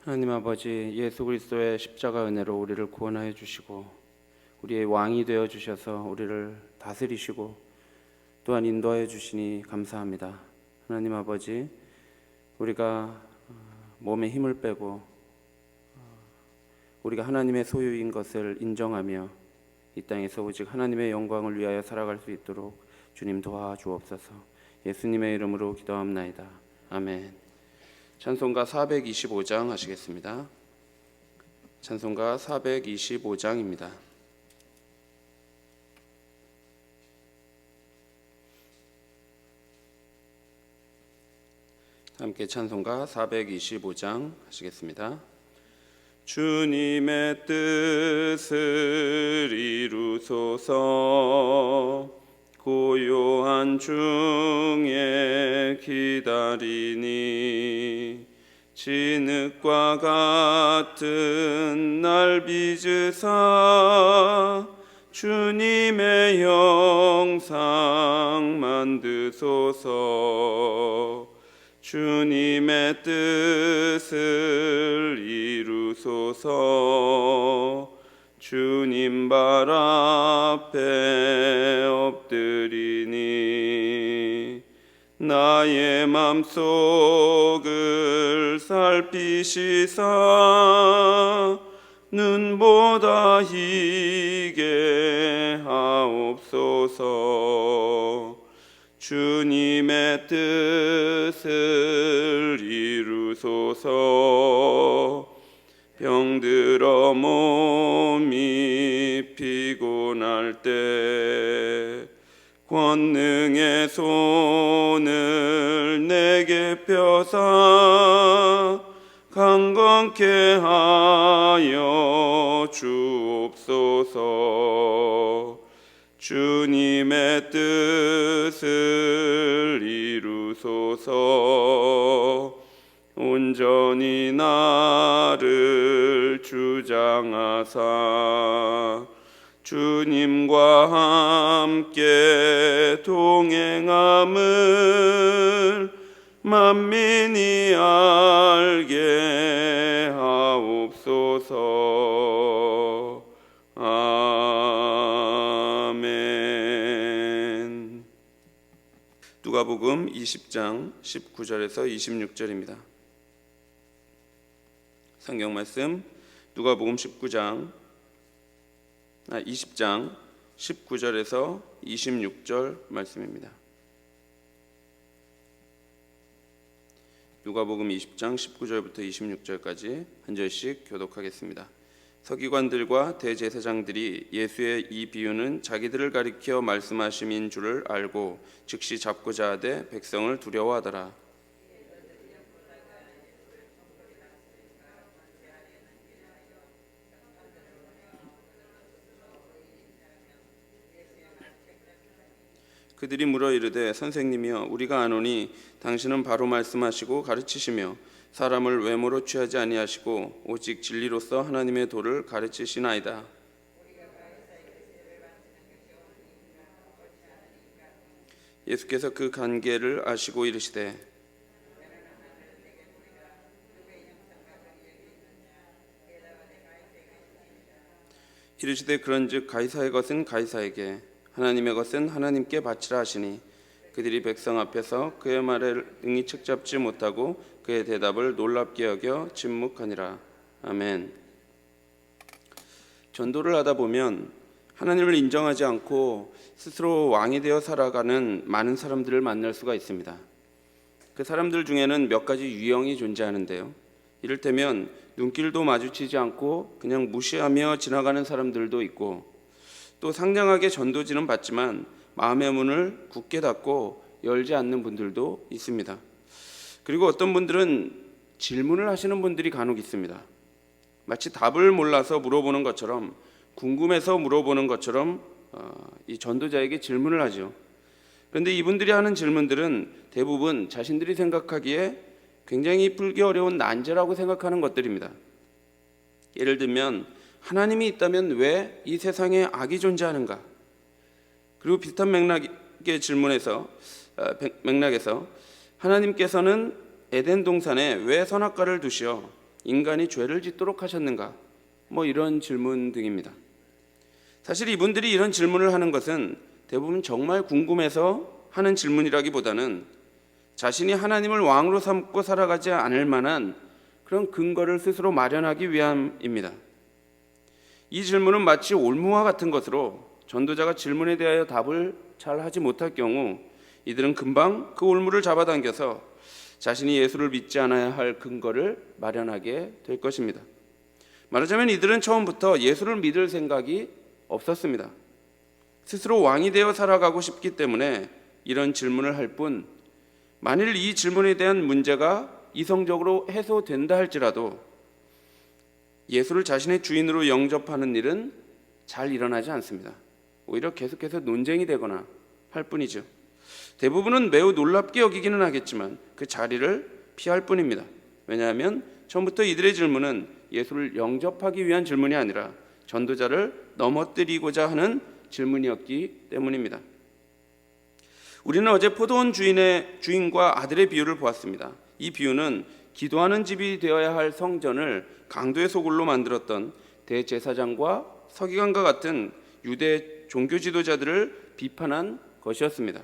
하나님 아버지, 예수 그리스도의 십자가 은혜로 우리를 구원하여 주시고 우리의 왕이 되어 주셔서 우리를 다스리시고 또한 인도하여 주시니 감사합니다. 하나님 아버지, 우리가 몸에 힘을 빼고 우리가 하나님의 소유인 것을 인정하며 이 땅에서 오직 하나님의 영광을 위하여 살아갈 수 있도록 주님 도와주옵소서. 예수님의 이름으로 기도합나이다. 아멘. 찬송가 425장 하시겠습니다. 찬송가 425장입니다. 함께 찬송가 425장 하시겠습니다. 주님의 뜻을 이루소서. 고요한 중에 기다리니 진흙과 같은 날 빚으사 주님의 형상 만드소서. 주님의 뜻을 이루소서. 주님 발 앞에 엎드리니 나의 맘속을 살피시사 눈보다 희게 하옵소서. 주님의 뜻을 이루소서. 병들어 몸이 피곤할 때 권능의 손을 내게 펴사 강건케 하여 주옵소서. 주님의 뜻을 이루소서. 온전히 나를 주장하사 주님과 함께 동행함을 만민이 알게 하옵소서. 아멘. 누가복음 20장 19절에서 26절입니다. 성경 말씀 누가복음 20장 19절에서 26절 말씀입니다. 누가복음 20장 19절부터 26절까지 한 절씩 교독하겠습니다. 서기관들과 대제사장들이 예수의 이 비유는 자기들을 가리켜 말씀하심인 줄을 알고 즉시 잡고자 하되 백성을 두려워하더라. 그들이 물어 이르되 선생님이여 우리가 아노니 당신은 바로 말씀하시고 가르치시며 사람을 외모로 취하지 아니하시고 오직 진리로서 하나님의 도를 가르치시나이다. 예수께서 그 관계를 아시고 이르시되 그런즉 가이사의 것은 가이사에게 하나님의 것은 하나님께 바치라 하시니 그들이 백성 앞에서 그의 말을 능히 책잡지 못하고 그의 대답을 놀랍게 여겨 침묵하니라. 아멘. 전도를 하다 보면 하나님을 인정하지 않고 스스로 왕이 되어 살아가는 많은 사람들을 만날 수가 있습니다. 그 사람들 중에는 몇 가지 유형이 존재하는데요. 이를테면 눈길도 마주치지 않고 그냥 무시하며 지나가는 사람들도 있고, 또 상냥하게 전도지는 받지만 마음의 문을 굳게 닫고 열지 않는 분들도 있습니다. 그리고 어떤 분들은 질문을 하시는 분들이 간혹 있습니다. 마치 답을 몰라서 물어보는 것처럼, 궁금해서 물어보는 것처럼 이 전도자에게 질문을 하죠. 그런데 이분들이 하는 질문들은 대부분 자신들이 생각하기에 굉장히 풀기 어려운 난제라고 생각하는 것들입니다. 예를 들면 하나님이 있다면 왜 이 세상에 악이 존재하는가? 그리고 비슷한 맥락의 질문에서 하나님께서는 에덴 동산에 왜 선악과를 두시어 인간이 죄를 짓도록 하셨는가? 이런 질문 등입니다. 사실 이분들이 이런 질문을 하는 것은 대부분 정말 궁금해서 하는 질문이라기보다는 자신이 하나님을 왕으로 삼고 살아가지 않을 만한 그런 근거를 스스로 마련하기 위함입니다. 이 질문은 마치 올무와 같은 것으로 전도자가 질문에 대하여 답을 잘 하지 못할 경우 이들은 금방 그 올무를 잡아당겨서 자신이 예수를 믿지 않아야 할 근거를 마련하게 될 것입니다. 말하자면 이들은 처음부터 예수를 믿을 생각이 없었습니다. 스스로 왕이 되어 살아가고 싶기 때문에 이런 질문을 할 뿐, 만일 이 질문에 대한 문제가 이성적으로 해소된다 할지라도 예수를 자신의 주인으로 영접하는 일은 잘 일어나지 않습니다. 오히려 계속해서 논쟁이 되거나 할 뿐이죠. 대부분은 매우 놀랍게 여기기는 하겠지만 그 자리를 피할 뿐입니다. 왜냐하면 처음부터 이들의 질문은 예수를 영접하기 위한 질문이 아니라 전도자를 넘어뜨리고자 하는 질문이었기 때문입니다. 우리는 어제 포도원 주인과 아들의 비유를 보았습니다. 이 비유는 기도하는 집이 되어야 할 성전을 강도의 소굴로 만들었던 대제사장과 서기관과 같은 유대 종교 지도자들을 비판한 것이었습니다.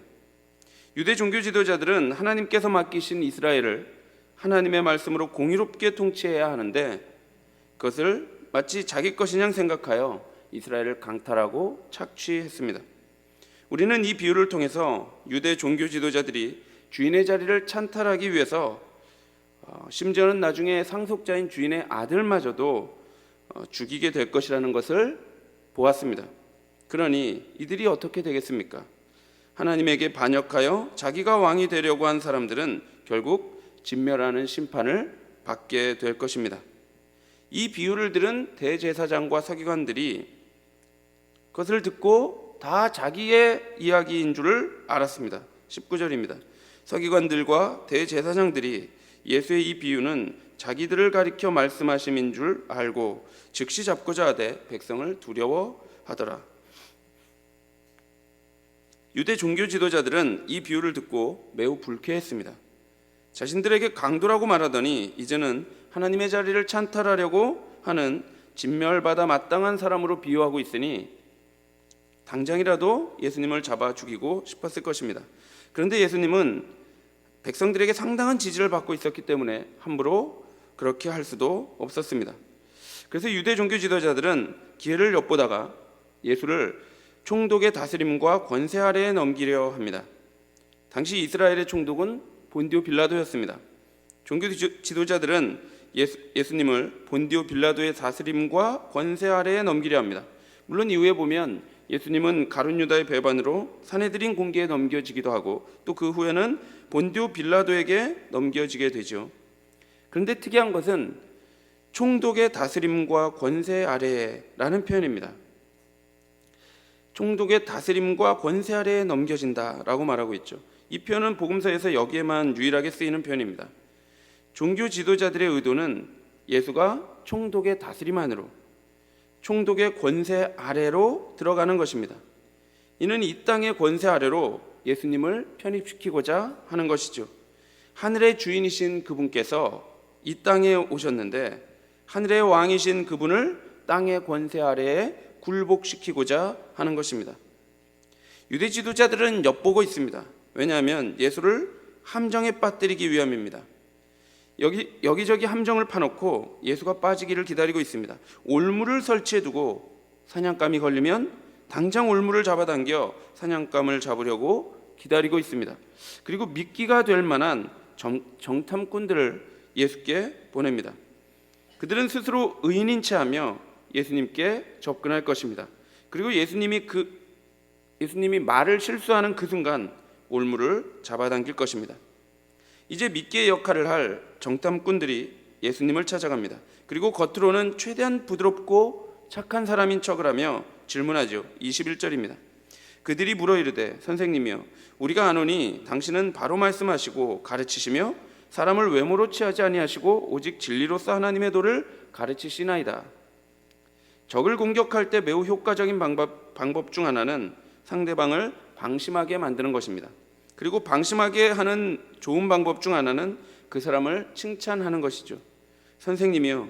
유대 종교 지도자들은 하나님께서 맡기신 이스라엘을 하나님의 말씀으로 공의롭게 통치해야 하는데 그것을 마치 자기 것인 양 생각하여 이스라엘을 강탈하고 착취했습니다. 우리는 이 비유를 통해서 유대 종교 지도자들이 주인의 자리를 찬탈하기 위해서 심지어는 나중에 상속자인 주인의 아들마저도 죽이게 될 것이라는 것을 보았습니다. 그러니 이들이 어떻게 되겠습니까? 하나님에게 반역하여 자기가 왕이 되려고 한 사람들은 결국 진멸하는 심판을 받게 될 것입니다. 이 비유를 들은 대제사장과 서기관들이 그것을 듣고 다 자기의 이야기인 줄을 알았습니다. 19절입니다. 서기관들과 대제사장들이 예수의 이 비유는 자기들을 가리켜 말씀하심인 줄 알고 즉시 잡고자 하되 백성을 두려워하더라. 유대 종교 지도자들은 이 비유를 듣고 매우 불쾌했습니다. 자신들에게 강도라고 말하더니 이제는 하나님의 자리를 찬탈하려고 하는 진멸받아 마땅한 사람으로 비유하고 있으니 당장이라도 예수님을 잡아 죽이고 싶었을 것입니다. 그런데 예수님은 백성들에게 상당한 지지를 받고 있었기 때문에 함부로 그렇게 할 수도 없었습니다. 그래서 유대 종교 지도자들은 기회를 엿보다가 예수를 총독의 다스림과 권세 아래에 넘기려 합니다. 당시 이스라엘의 총독은 본디오 빌라도였습니다. 종교 지도자들은 예수님을 본디오 빌라도의 다스림과 권세 아래에 넘기려 합니다. 물론 이후에 보면 예수님은 가룟 유다의 배반으로 산헤드린 공개에 넘겨지기도 하고 또 그 후에는 본디오 빌라도에게 넘겨지게 되죠. 그런데 특이한 것은 총독의 다스림과 권세 아래라는 표현입니다. 총독의 다스림과 권세 아래에 넘겨진다라고 말하고 있죠. 이 표현은 복음서에서 여기에만 유일하게 쓰이는 표현입니다. 종교 지도자들의 의도는 예수가 총독의 다스림 안으로, 총독의 권세 아래로 들어가는 것입니다. 이는 이 땅의 권세 아래로 예수님을 편입시키고자 하는 것이죠. 하늘의 주인이신 그분께서 이 땅에 오셨는데 하늘의 왕이신 그분을 땅의 권세 아래에 굴복시키고자 하는 것입니다. 유대 지도자들은 엿보고 있습니다. 왜냐하면 예수를 함정에 빠뜨리기 위함입니다. 여기저기 함정을 파놓고 예수가 빠지기를 기다리고 있습니다. 올무를 설치해두고 사냥감이 걸리면 당장 올무를 잡아당겨 사냥감을 잡으려고 기다리고 있습니다. 그리고 미끼가 될 만한 정탐꾼들을 예수께 보냅니다. 그들은 스스로 의인인 체하며 예수님께 접근할 것입니다. 그리고 예수님이 말을 실수하는 그 순간 올무를 잡아당길 것입니다. 이제 미끼의 역할을 할 정탐꾼들이 예수님을 찾아갑니다. 그리고 겉으로는 최대한 부드럽고 착한 사람인 척을 하며 질문하죠. 21절입니다. 그들이 물어 이르되 선생님이여 우리가 아노니 당신은 바로 말씀하시고 가르치시며 사람을 외모로 취하지 아니하시고 오직 진리로서 하나님의 도를 가르치시나이다. 적을 공격할 때 매우 효과적인 방법 중 하나는 상대방을 방심하게 만드는 것입니다. 그리고 방심하게 하는 좋은 방법 중 하나는 그 사람을 칭찬하는 것이죠. 선생님이요,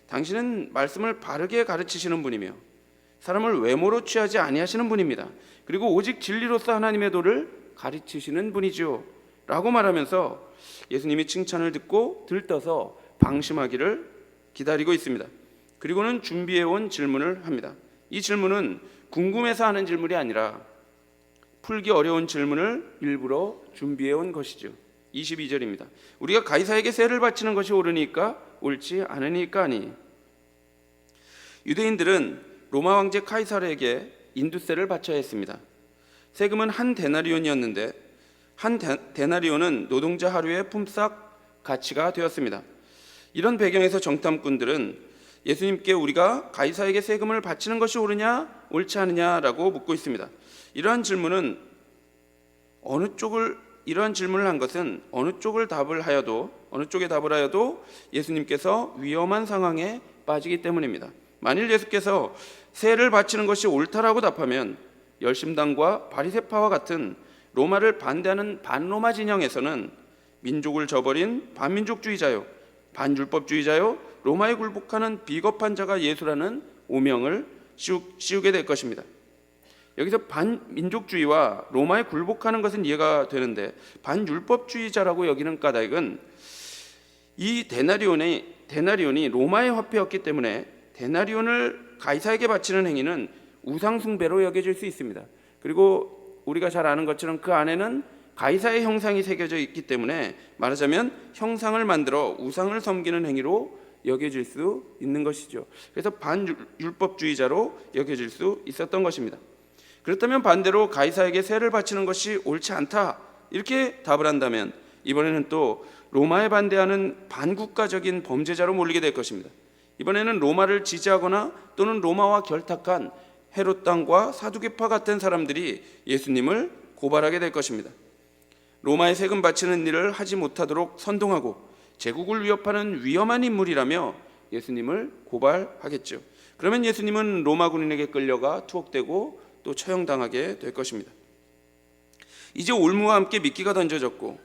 당신은 말씀을 바르게 가르치시는 분이며 사람을 외모로 취하지 아니하시는 분입니다. 그리고 오직 진리로서 하나님의 도를 가르치시는 분이지요 라고 말하면서 예수님이 칭찬을 듣고 들떠서 방심하기를 기다리고 있습니다. 그리고는 준비해온 질문을 합니다. 이 질문은 궁금해서 하는 질문이 아니라 풀기 어려운 질문을 일부러 준비해온 것이죠. 22절입니다. 우리가 가이사에게 세를 바치는 것이 옳으니까 옳지 않으니까 아니. 유대인들은 로마 황제 카이사르에게 인두세를 바쳐야 했습니다. 세금은 한 데나리온이었는데 한 데나리온은 노동자 하루의 품삯 가치가 되었습니다. 이런 배경에서 정탐꾼들은 예수님께 우리가 가이사에게 세금을 바치는 것이 옳으냐 옳지 않느냐라고 묻고 있습니다. 이러한 질문을 한 것은 어느 쪽에 답을 하여도 예수님께서 위험한 상황에 빠지기 때문입니다. 만일 예수께서 세를 바치는 것이 옳다라고 답하면 열심당과 바리새파와 같은 로마를 반대하는 반로마 진영에서는 민족을 저버린 반민족주의자요, 반율법주의자요, 로마에 굴복하는 비겁한 자가 예수라는 오명을 씌우게 될 것입니다. 여기서 반민족주의와 로마에 굴복하는 것은 이해가 되는데 반율법주의자라고 여기는 까닭은 이 데나리온이 로마의 화폐였기 때문에 데나리온을 가이사에게 바치는 행위는 우상숭배로 여겨질 수 있습니다. 그리고 우리가 잘 아는 것처럼 그 안에는 가이사의 형상이 새겨져 있기 때문에 말하자면 형상을 만들어 우상을 섬기는 행위로 여겨질 수 있는 것이죠. 그래서 반율법주의자로 여겨질 수 있었던 것입니다. 그렇다면 반대로 가이사에게 세를 바치는 것이 옳지 않다 이렇게 답을 한다면 이번에는 또 로마에 반대하는 반국가적인 범죄자로 몰리게 될 것입니다. 이번에는 로마를 지지하거나 또는 로마와 결탁한 헤롯 당과 사두개파 같은 사람들이 예수님을 고발하게 될 것입니다. 로마에 세금 바치는 일을 하지 못하도록 선동하고 제국을 위협하는 위험한 인물이라며 예수님을 고발하겠죠. 그러면 예수님은 로마 군인에게 끌려가 투옥되고 또 처형당하게 될 것입니다. 이제 올무와 함께 미끼가 던져졌고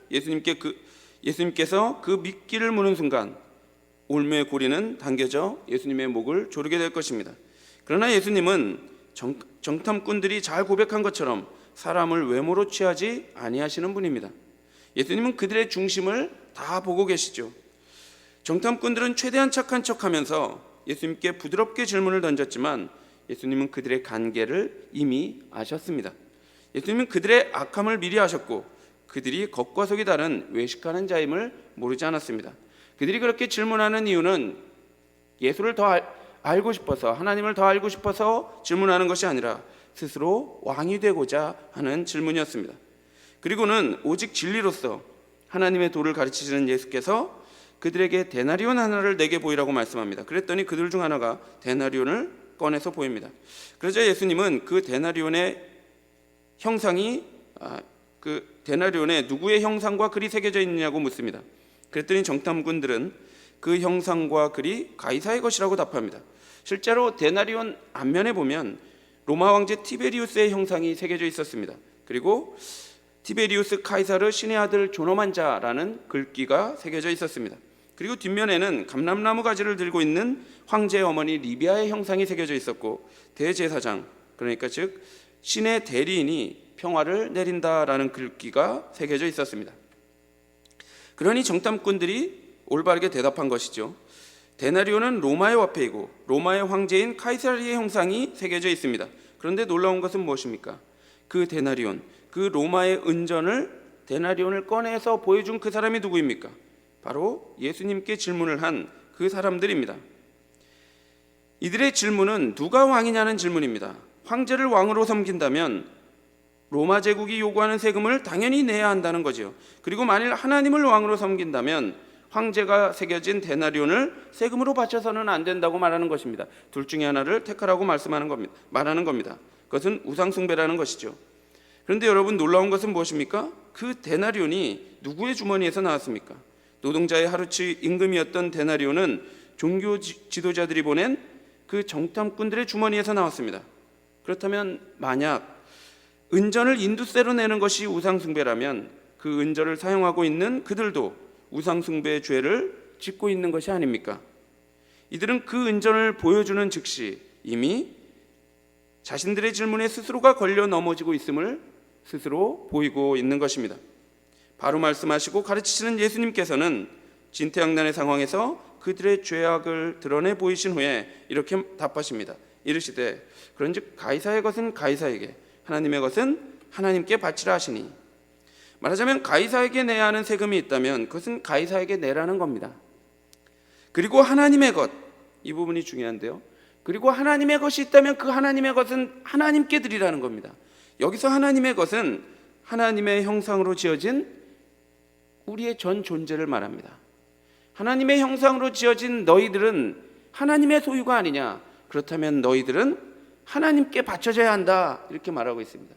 예수님께서 그 미끼를 무는 순간 올무의 고리는 당겨져 예수님의 목을 조르게 될 것입니다. 그러나 예수님은 정탐꾼들이 잘 고백한 것처럼 사람을 외모로 취하지 아니하시는 분입니다. 예수님은 그들의 중심을 다 보고 계시죠. 정탐꾼들은 최대한 착한 척하면서 예수님께 부드럽게 질문을 던졌지만 예수님은 그들의 간계를 이미 아셨습니다. 예수님은 그들의 악함을 미리 아셨고 그들이 겉과 속이 다른 외식하는 자임을 모르지 않았습니다. 그들이 그렇게 질문하는 이유는 예수를 더 알고 싶어서, 하나님을 더 알고 싶어서 질문하는 것이 아니라 스스로 왕이 되고자 하는 질문이었습니다. 그리고는 오직 진리로서 하나님의 도를 가르치시는 예수께서 그들에게 데나리온 하나를 내게 보이라고 말씀합니다. 그랬더니 그들 중 하나가 데나리온을 꺼내서 보입니다. 그러자 예수님은 그 데나리온의 형상이 그 데나리온에 누구의 형상과 글이 새겨져 있느냐고 묻습니다. 그랬더니 정탐꾼들은 그 형상과 글이 가이사의 것이라고 답합니다. 실제로 데나리온 앞면에 보면 로마 황제 티베리우스의 형상이 새겨져 있었습니다. 그리고 티베리우스 카이사르 신의 아들 존엄한 자라는 글귀가 새겨져 있었습니다. 그리고 뒷면에는 감람나무 가지를 들고 있는 황제의 어머니 리비아의 형상이 새겨져 있었고 대제사장, 그러니까 즉 신의 대리인이 평화를 내린다라는 글귀가 새겨져 있었습니다. 그러니 정탐꾼들이 올바르게 대답한 것이죠. 데나리온은 로마의 화폐이고 로마의 황제인 카이사르의 형상이 새겨져 있습니다. 그런데 놀라운 것은 무엇입니까? 그 데나리온, 그 로마의 은전을 데나리온을 꺼내서 보여준 그 사람이 누구입니까? 바로 예수님께 질문을 한 그 사람들입니다. 이들의 질문은 누가 왕이냐는 질문입니다. 황제를 왕으로 섬긴다면 로마 제국이 요구하는 세금을 당연히 내야 한다는 거죠. 그리고 만일 하나님을 왕으로 섬긴다면 황제가 새겨진 데나리온을 세금으로 바쳐서는 안 된다고 말하는 것입니다. 둘 중에 하나를 택하라고 말하는 겁니다. 그것은 우상숭배라는 것이죠. 그런데 여러분, 놀라운 것은 무엇입니까? 그 데나리온이 누구의 주머니에서 나왔습니까? 노동자의 하루치 임금이었던 데나리온은 종교 지도자들이 보낸 그 정탐꾼들의 주머니에서 나왔습니다. 그렇다면 만약 은전을 인두세로 내는 것이 우상숭배라면 그 은전을 사용하고 있는 그들도 우상숭배의 죄를 짓고 있는 것이 아닙니까? 이들은 그 은전을 보여주는 즉시 이미 자신들의 질문에 스스로가 걸려 넘어지고 있음을 스스로 보이고 있는 것입니다. 바로 말씀하시고 가르치시는 예수님께서는 진퇴양난의 상황에서 그들의 죄악을 드러내 보이신 후에 이렇게 답하십니다. 이르시되 그런즉 가이사의 것은 가이사에게, 하나님의 것은 하나님께 바치라 하시니. 말하자면 가이사에게 내야 하는 세금이 있다면 그것은 가이사에게 내라는 겁니다. 그리고 하나님의 것, 이 부분이 중요한데요. 그리고 하나님의 것이 있다면 그 하나님의 것은 하나님께 드리라는 겁니다. 여기서 하나님의 것은 하나님의 형상으로 지어진 우리의 전 존재를 말합니다. 하나님의 형상으로 지어진 너희들은 하나님의 소유가 아니냐? 그렇다면 너희들은 하나님께 바쳐져야 한다, 이렇게 말하고 있습니다.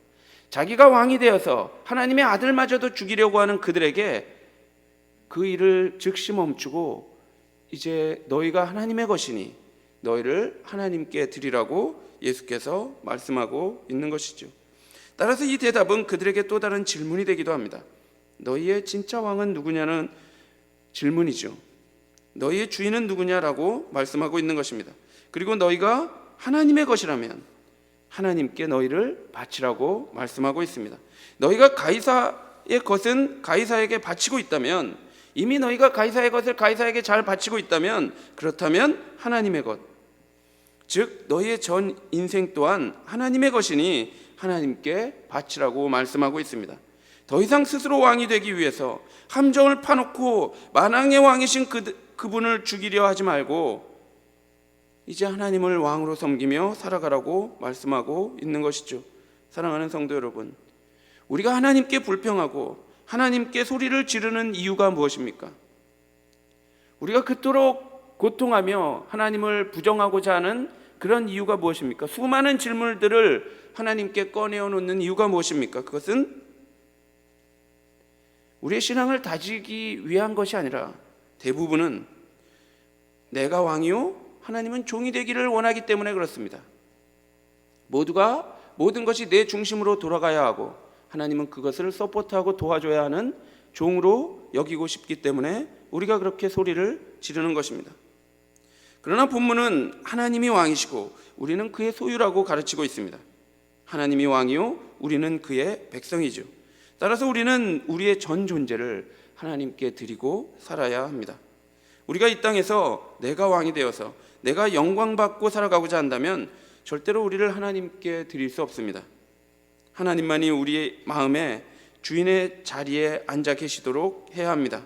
자기가 왕이 되어서 하나님의 아들마저도 죽이려고 하는 그들에게 그 일을 즉시 멈추고 이제 너희가 하나님의 것이니 너희를 하나님께 드리라고 예수께서 말씀하고 있는 것이죠. 따라서 이 대답은 그들에게 또 다른 질문이 되기도 합니다. 너희의 진짜 왕은 누구냐는 질문이죠. 너희의 주인은 누구냐라고 말씀하고 있는 것입니다. 그리고 너희가 하나님의 것이라면 하나님께 너희를 바치라고 말씀하고 있습니다. 너희가 가이사의 것은 가이사에게 바치고 있다면, 이미 너희가 가이사의 것을 가이사에게 잘 바치고 있다면, 그렇다면 하나님의 것, 즉 너희의 전 인생 또한 하나님의 것이니 하나님께 바치라고 말씀하고 있습니다. 더 이상 스스로 왕이 되기 위해서 함정을 파놓고 만왕의 왕이신 그분을 죽이려 하지 말고 이제 하나님을 왕으로 섬기며 살아가라고 말씀하고 있는 것이죠. 사랑하는 성도 여러분, 우리가 하나님께 불평하고 하나님께 소리를 지르는 이유가 무엇입니까? 우리가 그토록 고통하며 하나님을 부정하고자 하는 그런 이유가 무엇입니까? 수많은 질문들을 하나님께 꺼내어 놓는 이유가 무엇입니까? 그것은 우리의 신앙을 다지기 위한 것이 아니라 대부분은 내가 왕이요 하나님은 종이 되기를 원하기 때문에 그렇습니다. 모두가 모든 것이 내 중심으로 돌아가야 하고 하나님은 그것을 서포트하고 도와줘야 하는 종으로 여기고 싶기 때문에 우리가 그렇게 소리를 지르는 것입니다. 그러나 본문은 하나님이 왕이시고 우리는 그의 소유라고 가르치고 있습니다. 하나님이 왕이요 우리는 그의 백성이죠. 따라서 우리는 우리의 전 존재를 하나님께 드리고 살아야 합니다. 우리가 이 땅에서 내가 왕이 되어서 내가 영광받고 살아가고자 한다면 절대로 우리를 하나님께 드릴 수 없습니다. 하나님만이 우리의 마음에 주인의 자리에 앉아 계시도록 해야 합니다.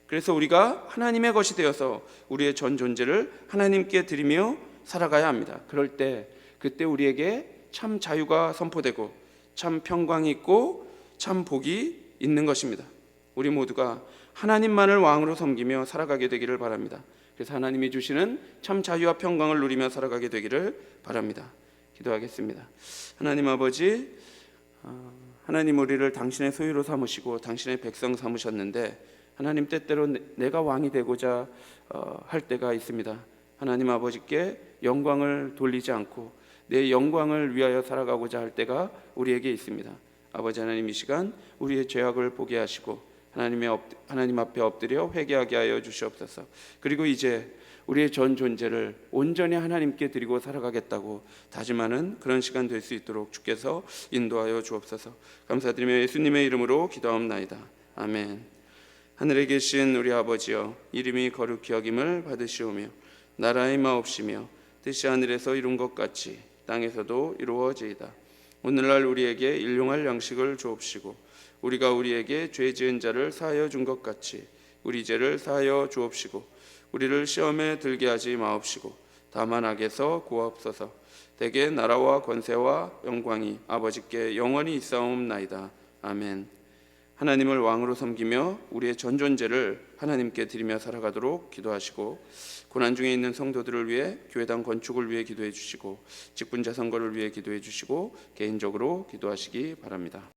그래서 우리가 하나님의 것이 되어서 우리의 전 존재를 하나님께 드리며 살아가야 합니다. 그럴 때 그때 우리에게 참 자유가 선포되고 참 평강이 있고 참 복이 있는 것입니다. 우리 모두가 하나님만을 왕으로 섬기며 살아가게 되기를 바랍니다. 그래서 하나님이 주시는 참 자유와 평강을 누리며 살아가게 되기를 바랍니다. 기도하겠습니다. 하나님 아버지, 하나님 우리를 당신의 소유로 삼으시고 당신의 백성 삼으셨는데 하나님 때때로 내가 왕이 되고자 할 때가 있습니다. 하나님 아버지께 영광을 돌리지 않고 내 영광을 위하여 살아가고자 할 때가 우리에게 있습니다. 아버지 하나님, 이 시간 우리의 죄악을 보게 하시고 하나님 앞에 엎드려 회개하게 하여 주시옵소서. 그리고 이제 우리의 전 존재를 온전히 하나님께 드리고 살아가겠다고 다짐하는 그런 시간 될 수 있도록 주께서 인도하여 주옵소서. 감사드리며 예수님의 이름으로 기도하옵나이다. 아멘. 하늘에 계신 우리 아버지여, 이름이 거룩히 여김을 받으시오며 나라의 마옵시며 뜻이 하늘에서 이룬 것 같이 땅에서도 이루어지이다. 오늘날 우리에게 일용할 양식을 주옵시고 우리가 우리에게 죄 지은 자를 사하여 준 것 같이 우리 죄를 사하여 주옵시고 우리를 시험에 들게 하지 마옵시고 다만 악에서 구하옵소서. 대개 나라와 권세와 영광이 아버지께 영원히 있사옵나이다. 아멘. 하나님을 왕으로 섬기며 우리의 전 존재를 하나님께 드리며 살아가도록 기도하시고 고난 중에 있는 성도들을 위해 교회당 건축을 위해 기도해 주시고 직분자 선거를 위해 기도해 주시고 개인적으로 기도하시기 바랍니다.